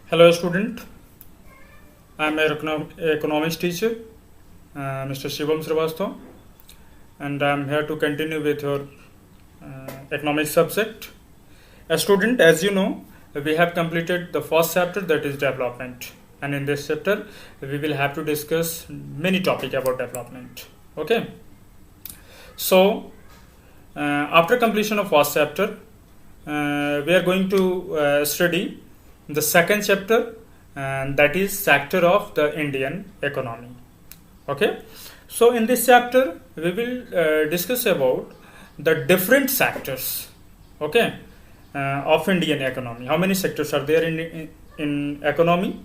Hello student, I am an economics teacher, Mr. Shivam Srivastava, and I am here to continue with your economics subject. A student, as you know, we have completed the first chapter, that is development, and in this chapter we will have to discuss many topics about development. Okay, so after completion of first chapter, we are going to study the second chapter, and that is sector of the Indian economy. Okay, so in this chapter we will discuss about the different sectors, okay, of Indian economy. How many sectors are there in economy?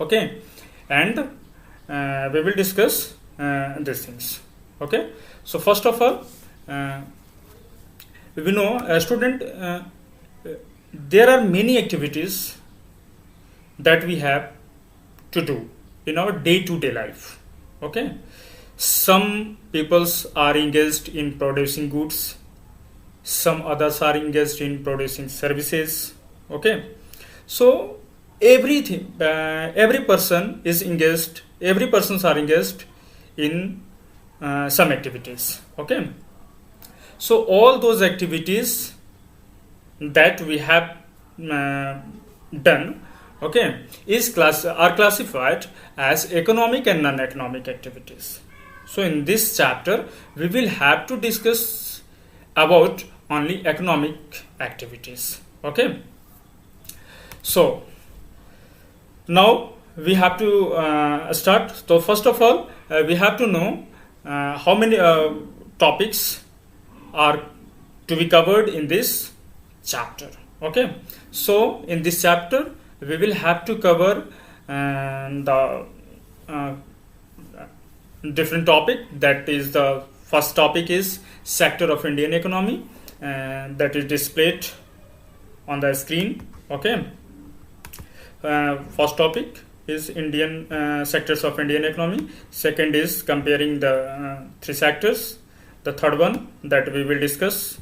Okay, and we will discuss these things. Okay, so first of all, we know a student. There are many activities that we have to do in our day-to-day life. Okay, some peoples are engaged in producing goods, some others are engaged in producing services. Okay, so everything, every person is engaged. Every persons are engaged in some activities. Okay, so all those activities that we have done, okay, are classified as economic and non-economic activities. So in this chapter we will have to discuss about only economic activities. Okay, so now we have to start. So first of all, we have to know how many topics are to be covered in this chapter. Okay, so in this chapter we will have to cover the different topic. That is, the first topic is sector of Indian economy, that is displayed on the screen. Okay, first topic is Indian sectors of Indian economy. Second is comparing the three sectors. The third one that we will discuss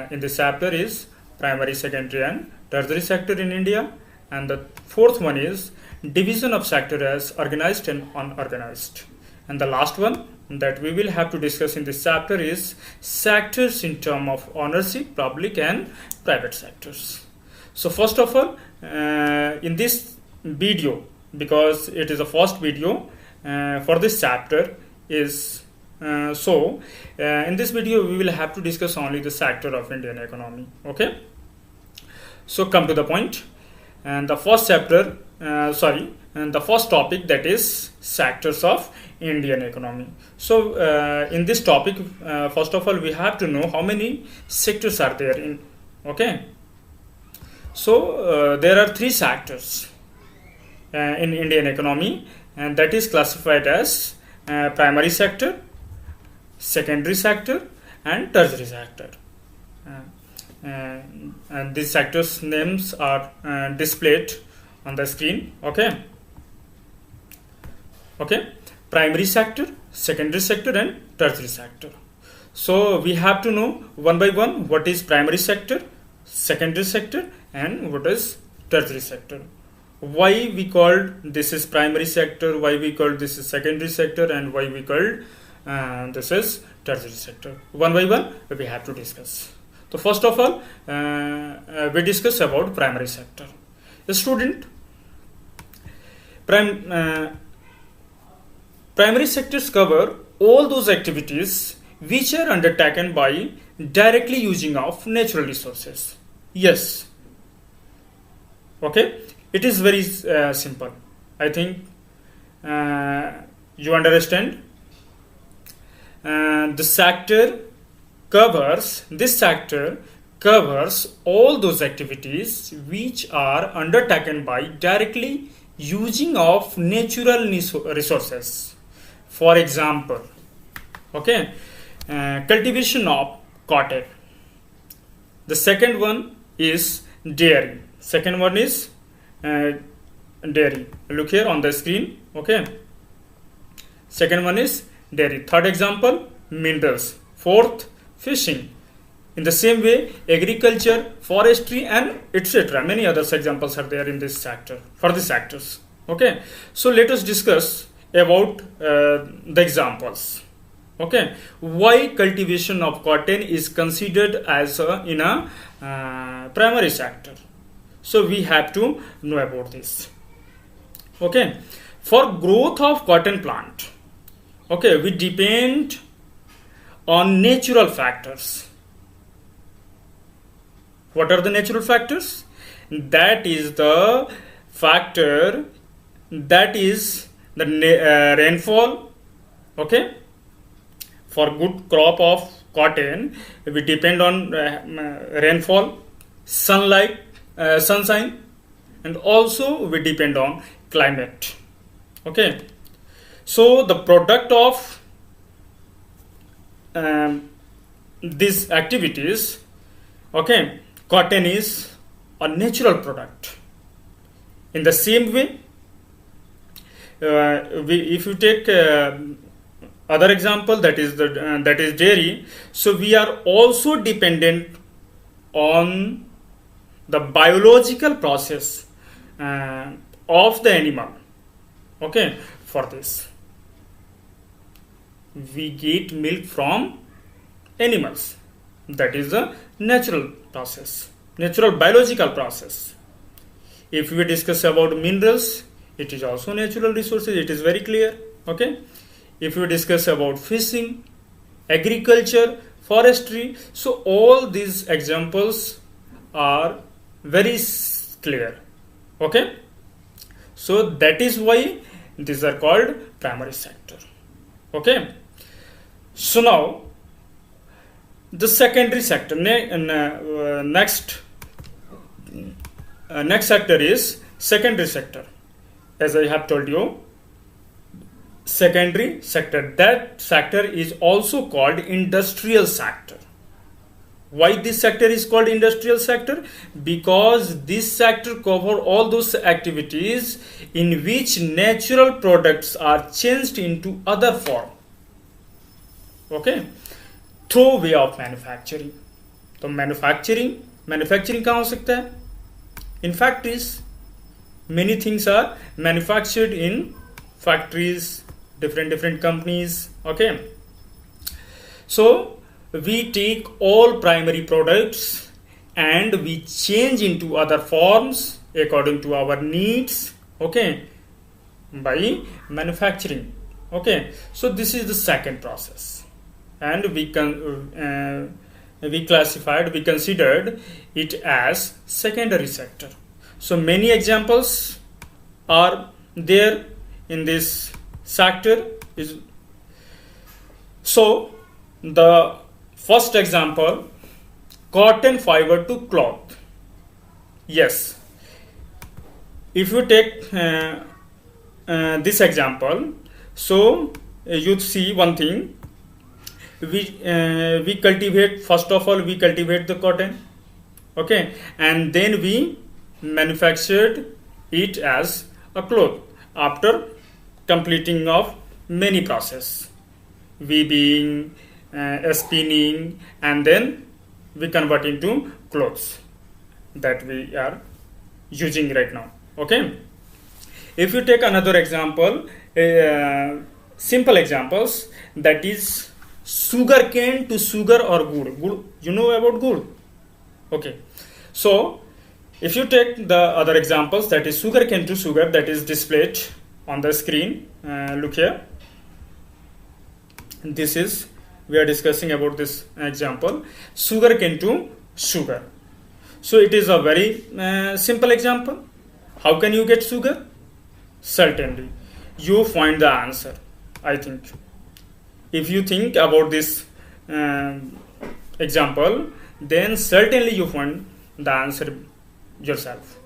in this chapter is primary, secondary and tertiary sector in India, and the fourth one is division of sector as organized and unorganized, and the last one that we will have to discuss in this chapter is sectors in terms of ownership, public and private sectors. So first of all, in this video, because it is the first video for this chapter, is in this video we will have to discuss only the sector of Indian economy. Okay, so come to the point, and the first chapter and the first topic, that is sectors of Indian economy. So in this topic, first of all we have to know how many sectors are there in. Okay, so there are three sectors in Indian economy, and that is classified as primary sector, secondary sector and tertiary sector, and these sectors names are displayed on the screen. Okay, primary sector, secondary sector and tertiary sector. So we have to know one by one what is primary sector, secondary sector and what is tertiary sector. Why we called this is primary sector, why we called this is secondary sector, and why we called this is tertiary sector. One by one we have to discuss. So first of all, we discuss about primary sector. The student, primary sectors cover all those activities which are undertaken by directly using of natural resources. Yes. Okay, it is very simple. I think you understand. This sector covers all those activities which are undertaken by directly using of natural resources. For example, okay, cultivation of cotton. The second one is dairy. Second one is dairy. Look here on the screen. Okay, second one is dairy. Third example, minerals. Fourth, fishing. In the same way, agriculture, forestry, and etc. Many others examples are there in this sector for the sectors. Okay, so let us discuss about the examples. Okay, why cultivation of cotton is considered as in a primary sector? So we have to know about this. Okay, for growth of cotton plant, okay, we depend on natural factors. What are the natural factors? That is the factor that is the rainfall. Okay, for good crop of cotton, we depend on rainfall, sunlight, sunshine, and also we depend on climate. Okay, so the product of these activities, okay, cotton is a natural product. In the same way, if you take other example, that is dairy, so we are also dependent on the biological process of the animal. Okay, for this we get milk from animals. That is the natural process, natural biological process. If we discuss about minerals, it is also natural resources, it is very clear. Okay, if we discuss about fishing, agriculture, forestry, so all these examples are very clear. Okay, so that is why these are called primary sector. Okay, so now the secondary sector. Next sector is secondary sector. As I have told you, secondary sector, that sector is also called industrial sector. Why this sector is called industrial sector? Because this sector cover all those activities in which natural products are changed into other form. Okay, through way of manufacturing. तो manufacturing कहाँ हो सकता है? In factories. Many things are manufactured in factories, different companies. Okay, so we take all primary products and we change into other forms according to our needs. Okay, by manufacturing. Okay, so this is the second process, and we considered it as secondary sector. So many examples are there in this sector. So the first example, cotton fiber to cloth. Yes, if you take this example, so you see one thing. We cultivate, first of all we cultivate the cotton, okay, and then we manufactured it as a cloth after completing of many process, weaving, spinning, and then we convert into clothes that we are using right now. Okay, if you take another example, simple examples, that is sugar cane to sugar or gur. You know about gur? Okay, so if you take the other examples, that is sugar cane to sugar, that is displayed on the screen. Look here. This is, we are discussing about this example, sugar cane to sugar. So it is a very simple example. How can you get sugar? Certainly, you find the answer, I think. If you think about this example, then certainly you find the answer yourself.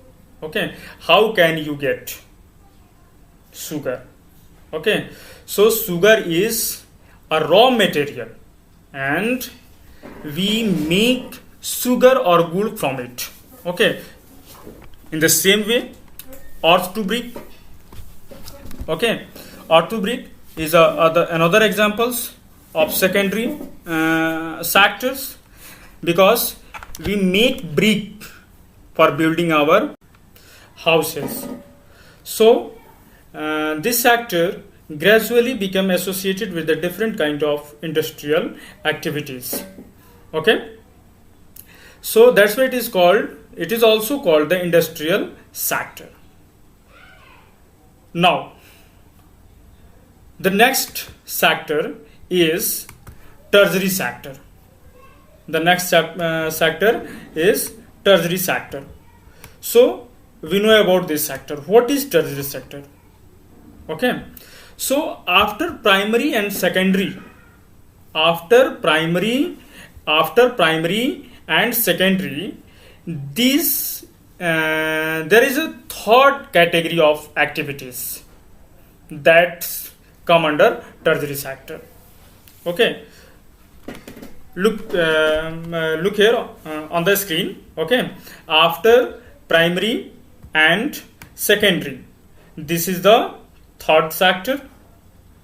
Okay, how can you get sugar? Okay, so sugar is a raw material and we make sugar or gur from it. Okay, in the same way, earth to brick. Okay, earth to brick is another examples of secondary sectors. because we make brick for building our houses. So this sector gradually become associated with the different kind of industrial activities. Okay, so that's why it is also called the industrial sector. Now the next sector is tertiary sector. The next sector is tertiary sector. So we know about this sector. What is tertiary sector? Okay, so after primary and secondary, and secondary, these there is a third category of activities that come under tertiary sector. Okay, look here on the screen. Okay, after primary and secondary, this is the third sector,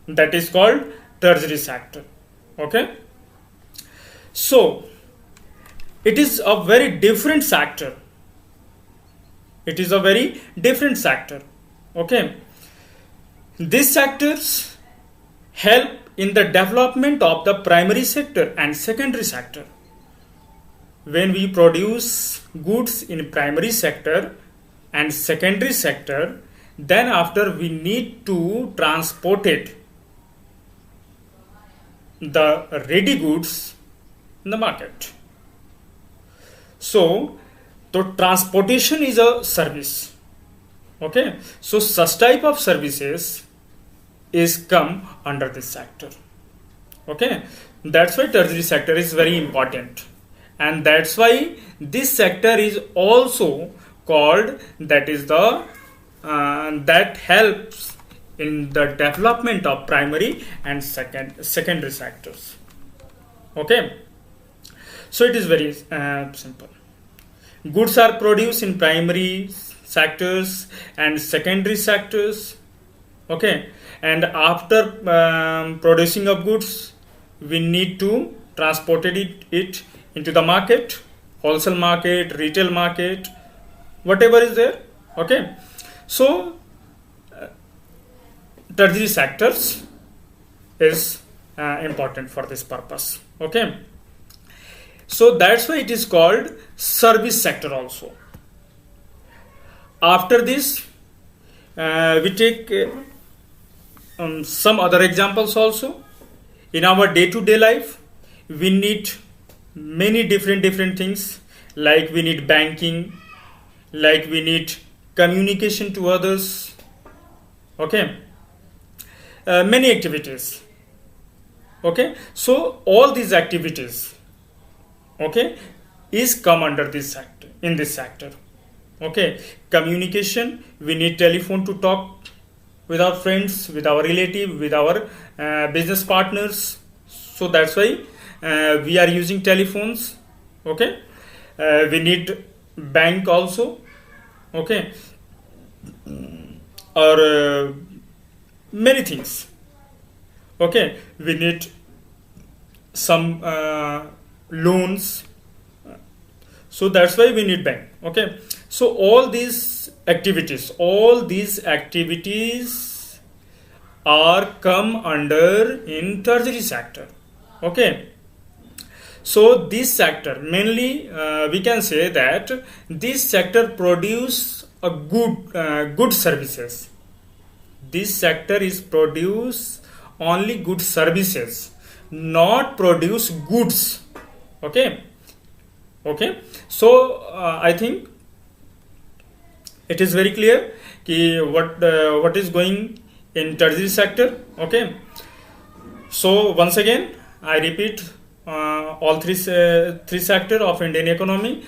that is called tertiary sector. Okay, so it is a very different sector. Okay, these sectors help in the development of the primary sector and secondary sector. When we produce goods in primary sector and secondary sector, then after we need to transport the ready goods in the market. So the transportation is a service. Okay, so such type of services is come under this sector. Okay, that's why tertiary sector is very important, and that's why this sector is also called, that is the that helps in the development of primary and secondary sectors. Okay, so it is very simple. Goods are produced in primary sectors and secondary sectors. Okay, and after producing of goods, we need to transport it into the market, wholesale market, retail market, whatever is there. Okay, so tertiary sectors is important for this purpose. Okay, so that's why it is called service sector also. After this, we take some other examples also. In our day-to-day life, we need many different things, like we need banking, like we need communication to others. Okay, many activities. Okay, so all these activities, okay, is come under this sector, in this sector. Okay, communication, we need telephone to talk with our friends, with our relative, with our business partners. So that's why we are using telephones. Okay, we need bank also. Okay, or many things. Okay, we need some loans. So that's why we need bank. Okay, so all these activities are come under in tertiary sector. Okay, so this sector mainly we can say that this sector produce a good services. This sector is produce only good services, not produce goods. Okay, so I think it is very clear ki what is going in tertiary sector. Okay, so once again I repeat all three sector of Indian economy.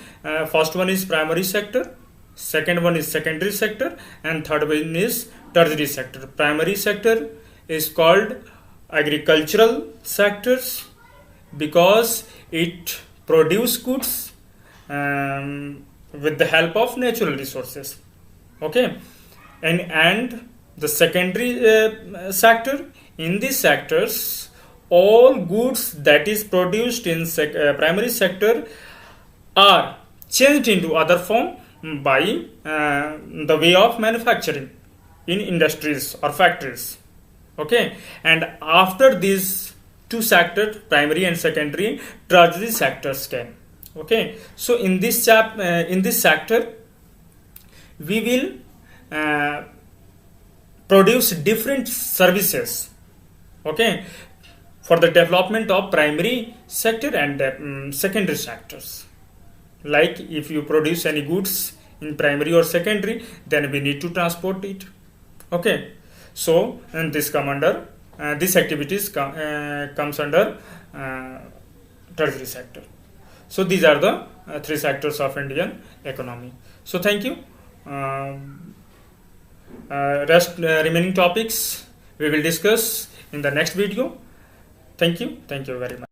First one is primary sector, second one is secondary sector, and third one is tertiary sector. Primary sector is called agricultural sectors because it produce goods with the help of natural resources. Okay, and the secondary sector, in these sectors all goods that is produced in primary sector are changed into other form by the way of manufacturing in industries or factories. Okay, and after these two sectors, primary and secondary, tertiary sectors came. Okay, so in this in this sector we will produce different services, okay, for the development of primary sector and secondary sectors. Like if you produce any goods in primary or secondary, then we need to transport it. Okay, so and this come under this activities comes under tertiary sector. So these are the three sectors of Indian economy. So thank you. Remaining topics we will discuss in the next video. Thank you very much.